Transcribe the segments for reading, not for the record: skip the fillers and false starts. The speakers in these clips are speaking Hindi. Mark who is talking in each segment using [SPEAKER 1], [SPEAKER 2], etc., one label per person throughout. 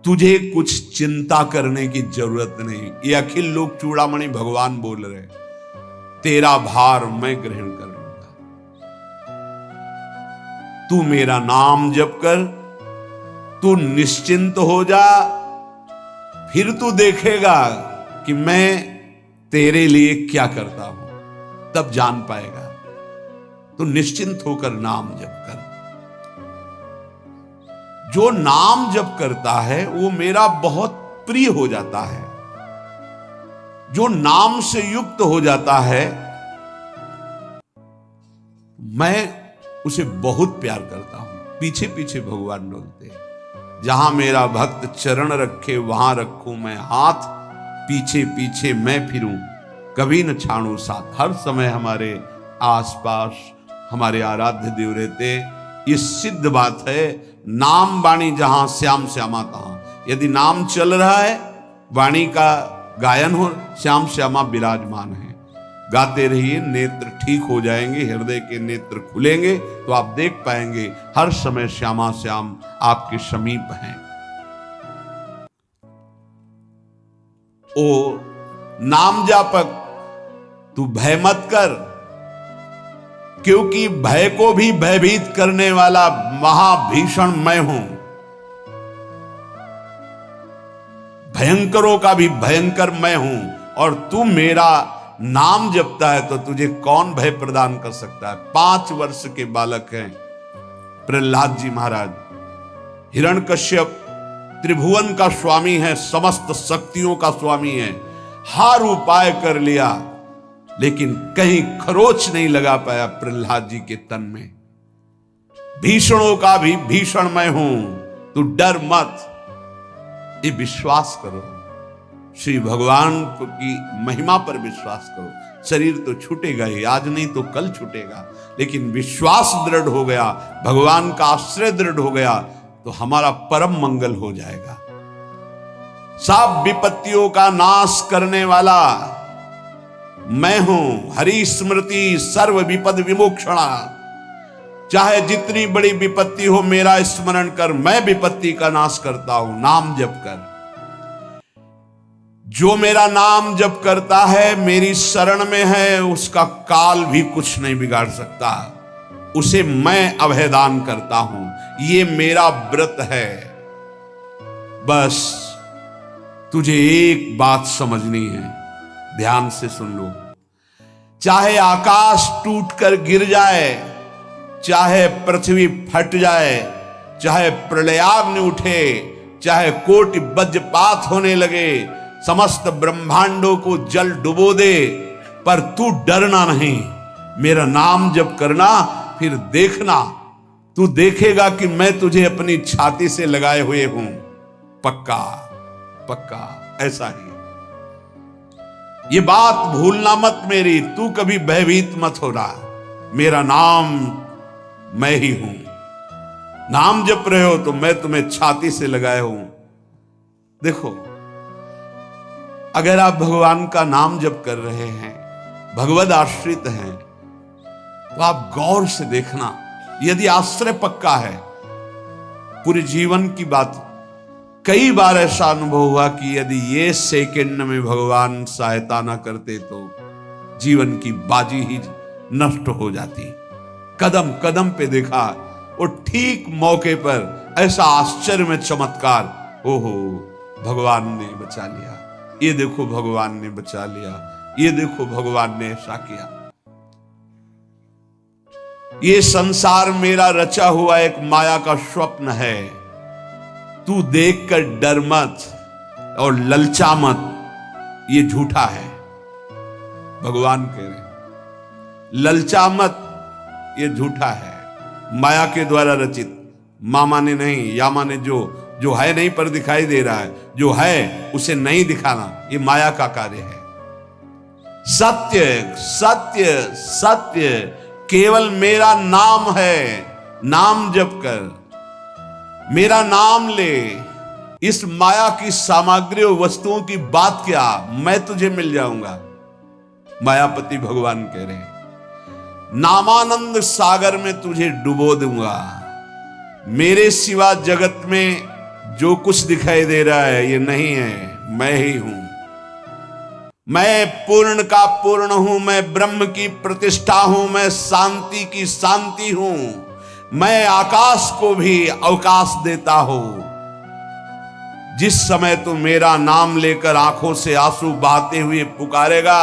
[SPEAKER 1] तुझे कुछ चिंता करने की जरूरत नहीं। ये अखिल लोक चूड़ामणि भगवान बोल रहे, तेरा भार मैं ग्रहण कर लूंगा। तू मेरा नाम जप कर, तू निश्चिंत हो जा, फिर तू देखेगा कि मैं तेरे लिए क्या करता हूं, तब जान पाएगा। तू निश्चिंत होकर नाम जप कर। जो नाम जप करता है वो मेरा बहुत प्रिय हो जाता है। जो नाम से युक्त हो जाता है मैं उसे बहुत प्यार करता हूं। पीछे पीछे भगवान डोलते हैं। जहां मेरा भक्त चरण रखे वहां रखूं मैं हाथ, पीछे पीछे मैं फिरूं कभी न छाड़ू साथ। हर समय हमारे आसपास हमारे आराध्य देव रहते। ये सिद्ध बात है। नाम वाणी जहां श्याम श्यामा तहां। यदि नाम चल रहा है, वाणी का गायन हो, श्याम श्यामा विराजमान है। गाते रहिए, नेत्र ठीक हो जाएंगे, हृदय के नेत्र खुलेंगे तो आप देख पाएंगे हर समय श्यामा श्याम आपके समीप हैं। ओ नाम जापक, तू भय मत कर, क्योंकि भय को भी भयभीत करने वाला महाभीषण मैं हूं। भयंकरों का भी भयंकर मैं हूं। और तू मेरा नाम जपता है तो तुझे कौन भय प्रदान कर सकता है। 5 वर्ष के बालक हैं प्रहलाद जी महाराज। हिरण्यकश्यप त्रिभुवन का स्वामी है, समस्त शक्तियों का स्वामी है। हर उपाय कर लिया लेकिन कहीं खरोच नहीं लगा पाया प्रहलाद जी के तन में। भीषणों का भी भीषण मैं हूं, तू डर मत। ये विश्वास करो, श्री भगवान की महिमा पर विश्वास करो। शरीर तो छूटेगा ही, आज नहीं तो कल छूटेगा, लेकिन विश्वास दृढ़ हो गया, भगवान का आश्रय दृढ़ हो गया तो हमारा परम मंगल हो जाएगा। सब विपत्तियों का नाश करने वाला मैं हूं। हरि स्मृति सर्व विपद विमोक्षणा। चाहे जितनी बड़ी विपत्ति हो मेरा स्मरण कर, मैं विपत्ति का नाश करता हूं। नाम जप कर। जो मेरा नाम जप करता है, मेरी शरण में है, उसका काल भी कुछ नहीं बिगाड़ सकता। उसे मैं अभयदान करता हूं। ये मेरा व्रत है। बस तुझे एक बात समझनी है, ध्यान से सुन लो। चाहे आकाश टूटकर गिर जाए, चाहे पृथ्वी फट जाए, चाहे प्रलयाग्नि उठे, चाहे कोटि वज्रपात होने लगे, समस्त ब्रह्मांडों को जल डुबो दे, पर तू डरना नहीं। मेरा नाम जप करना, फिर देखना, तू देखेगा कि मैं तुझे अपनी छाती से लगाए हुए हूं। पक्का पक्का ऐसा ही। ये बात भूलना मत मेरी। तू कभी भयभीत मत हो रहा। मेरा नाम मैं ही हूं। नाम जप रहे हो तो मैं तुम्हें छाती से लगाए हूं। देखो, अगर आप भगवान का नाम जप कर रहे हैं, भगवद आश्रित हैं, तो आप गौर से देखना। यदि आश्रय पक्का है, पूरे जीवन की बात। कई बार ऐसा अनुभव हुआ कि यदि ये सेकंड में भगवान सहायता ना करते तो जीवन की बाजी ही नष्ट हो जाती। कदम कदम पे देखा, और ठीक मौके पर ऐसा आश्चर्य में चमत्कार। ओहो, भगवान ने बचा लिया। ये देखो भगवान ने बचा लिया। ये देखो भगवान ने ऐसा किया। ये संसार मेरा रचा हुआ एक माया का स्वप्न है। तू देखकर डर मत और ललचा मत, ये झूठा है। भगवान कह रहे ललचा मत, ये झूठा है। माया के द्वारा रचित, मामा ने नहीं, यामा ने जो है नहीं पर दिखाई दे रहा है, जो है उसे नहीं दिखाना, ये माया का कार्य है। सत्य सत्य सत्य केवल मेरा नाम है। नाम जप कर, मेरा नाम ले। इस माया की सामग्री और वस्तुओं की बात क्या, मैं तुझे मिल जाऊंगा। मायापति भगवान कह रहे हैं, नामानंद सागर में तुझे डुबो दूंगा। मेरे सिवा जगत में जो कुछ दिखाई दे रहा है ये नहीं है, मैं ही हूं। मैं पूर्ण का पूर्ण हूं, मैं ब्रह्म की प्रतिष्ठा हूं, मैं शांति की शांति हूं, मैं आकाश को भी अवकाश देता हूं। जिस समय तू मेरा नाम लेकर आंखों से आंसू बहाते हुए पुकारेगा,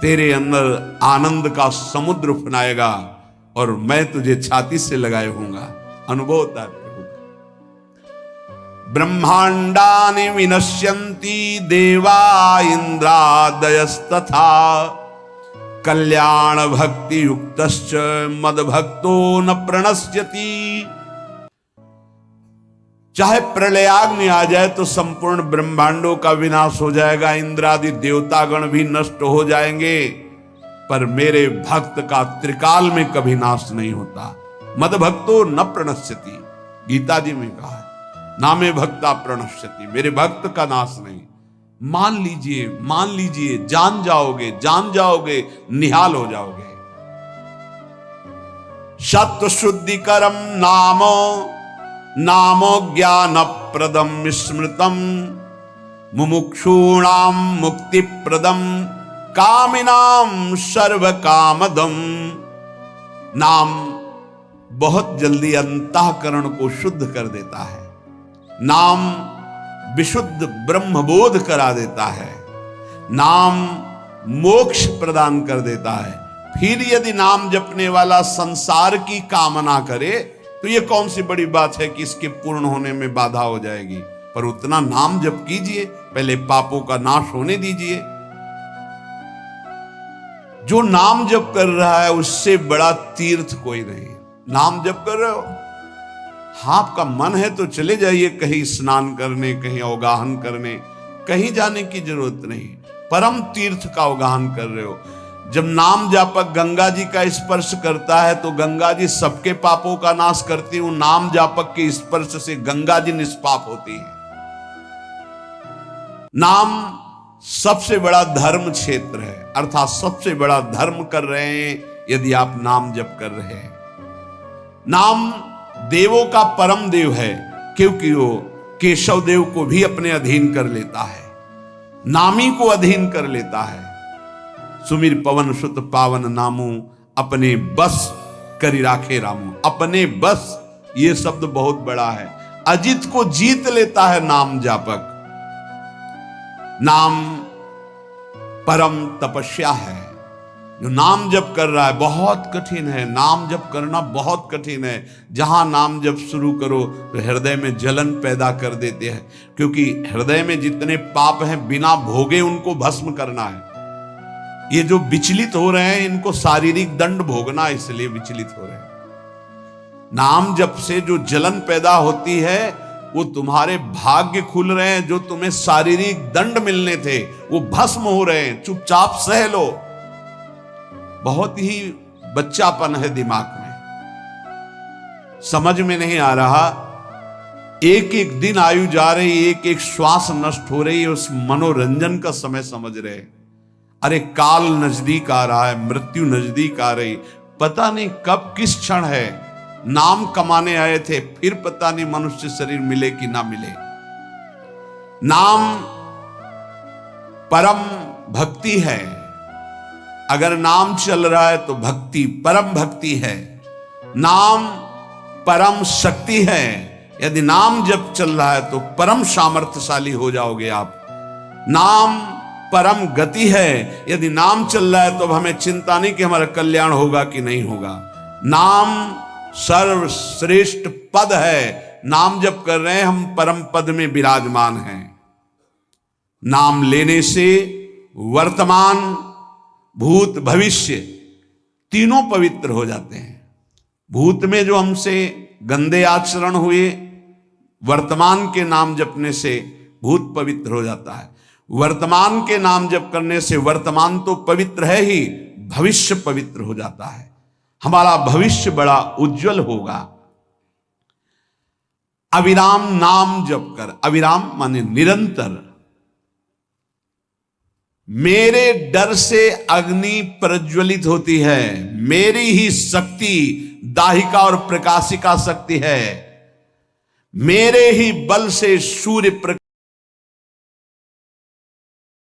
[SPEAKER 1] तेरे अंदर आनंद का समुद्र उफनाएगा और मैं तुझे छाती से लगाए होऊंगा। अनुभव होता है। ब्रह्मांडानि विनश्यन्ति देवा इंद्रादयस्तथा कल्याण भक्ति युक्तश्च मद भक्तो न प्रणश्यति। चाहे प्रलयाग्नि आ जाए तो संपूर्ण ब्रह्मांडों का विनाश हो जाएगा, इंद्रादि देवतागण भी नष्ट हो जाएंगे, पर मेरे भक्त का त्रिकाल में कभी नाश नहीं होता। मद भक्तो न प्रणश्यति, गीता जी में कहा है, नामे भक्ता प्रणश्यति, मेरे भक्त का नाश नहीं। मान लीजिए, मान लीजिए, जान जाओगे, निहाल हो जाओगे। सत्व शुद्धिकरम नामो ज्ञान प्रदम स्मृतम मुमुक्षूणाम मुक्ति प्रदम कामिनाम सर्व कामदम। नाम बहुत जल्दी अंतःकरण को शुद्ध कर देता है। नाम विशुद्ध ब्रह्मबोध करा देता है। नाम मोक्ष प्रदान कर देता है। फिर यदि नाम जपने वाला संसार की कामना करे तो यह कौन सी बड़ी बात है कि इसके पूर्ण होने में बाधा हो जाएगी। पर उतना नाम जप कीजिए, पहले पापों का नाश होने दीजिए। जो नाम जप कर रहा है उससे बड़ा तीर्थ कोई नहीं। नाम जप कर रहे हो, हाँ आपका मन है तो चले जाइए कहीं स्नान करने, कहीं अवगाहन करने, कहीं जाने की जरूरत नहीं। परम तीर्थ का अवगाहन कर रहे हो। जब नाम जापक गंगा जी का स्पर्श करता है तो गंगा जी सबके पापों का नाश करती हूं। नाम जापक के स्पर्श से गंगा जी निष्पाप होती है। नाम सबसे बड़ा धर्म क्षेत्र है, अर्थात सबसे बड़ा धर्म कर रहे हैं यदि आप नाम जप कर रहे हैं। नाम देवों का परम देव है, क्योंकि वो केशव देव को भी अपने अधीन कर लेता है, नामी को अधीन कर लेता है। सुमिर पवन सुत पावन नामू अपने बस करी राखे रामू। अपने बस, ये शब्द बहुत बड़ा है। अजित को जीत लेता है नाम जापक। नाम परम तपस्या है। जो नाम जप कर रहा है बहुत कठिन है, नाम जप करना बहुत कठिन है। जहां नाम जप शुरू करो तो हृदय में जलन पैदा कर देते हैं, क्योंकि हृदय में जितने पाप हैं बिना भोगे उनको भस्म करना है। ये जो विचलित हो रहे हैं इनको शारीरिक दंड भोगना, इसलिए विचलित हो रहे हैं। नाम जप से जो जलन पैदा होती है वो तुम्हारे भाग्य खुल रहे हैं। जो तुम्हें शारीरिक दंड मिलने थे वो भस्म हो रहे हैं। चुपचाप सह लो। बहुत ही बच्चापन है दिमाग में, समझ में नहीं आ रहा। एक एक दिन आयु जा रही, एक एक श्वास नष्ट हो रही है, उस मनोरंजन का समय समझ रहे। अरे काल नजदीक आ रहा है, मृत्यु नजदीक आ रही, पता नहीं कब किस क्षण है। नाम कमाने आए थे, फिर पता नहीं मनुष्य शरीर मिले कि ना मिले। नाम परम भक्ति है। अगर नाम चल रहा है तो भक्ति परम भक्ति है। नाम परम शक्ति है। यदि नाम जब चल रहा है तो परम सामर्थ्यशाली हो जाओगे आप। नाम परम गति है। यदि नाम चल रहा है तो हमें चिंता नहीं कि हमारा कल्याण होगा कि नहीं होगा। नाम सर्वश्रेष्ठ पद है। नाम जप कर रहे हैं, हम परम पद में विराजमान हैं। नाम लेने से वर्तमान, भूत, भविष्य तीनों पवित्र हो जाते हैं। भूत में जो हमसे गंदे आचरण हुए, वर्तमान के नाम जपने से भूत पवित्र हो जाता है। वर्तमान के नाम जप करने से वर्तमान तो पवित्र है ही, भविष्य पवित्र हो जाता है। हमारा भविष्य बड़ा उज्जवल होगा। अविराम नाम जप कर, अविराम माने निरंतर। मेरे डर से अग्नि प्रज्वलित होती है। मेरी ही शक्ति दाहिका और प्रकाशिका शक्ति है। मेरे ही बल से सूर्य